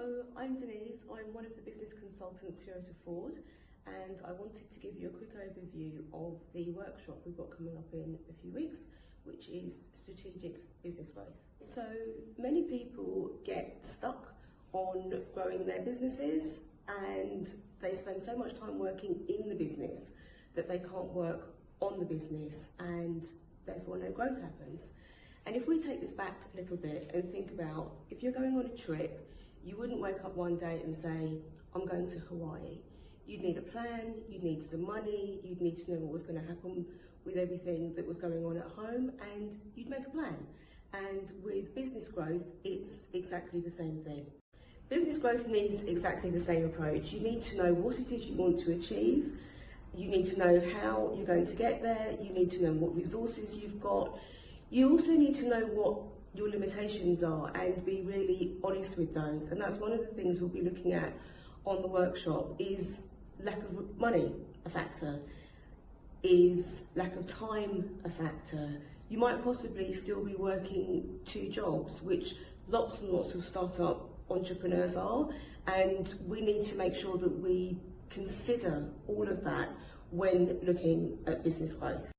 So I'm Denise, I'm one of the business consultants here at Afford, and I wanted to give you a quick overview of the workshop we've got coming up in a few weeks, which is strategic business growth. So many people get stuck on growing their businesses and they spend so much time working in the business that they can't work on the business and therefore no growth happens. And if we take this back a little bit and think about, if you're going on a trip, you wouldn't wake up one day and say, I'm going to Hawaii. You'd need a plan, you'd need some money, you'd need to know what was going to happen with everything that was going on at home, and you'd make a plan. And with business growth, it's exactly the same thing. Business growth needs exactly the same approach. You need to know what it is you want to achieve. You need to know how you're going to get there. You need to know what resources you've got. You also need to know what your limitations are and be really honest with those. And that's one of the things we'll be looking at on the workshop. Is lack of money a factor? Is lack of time a factor? You might possibly still be working 2 jobs, which lots and lots of startup entrepreneurs are, and we need to make sure that we consider all of that when looking at business growth.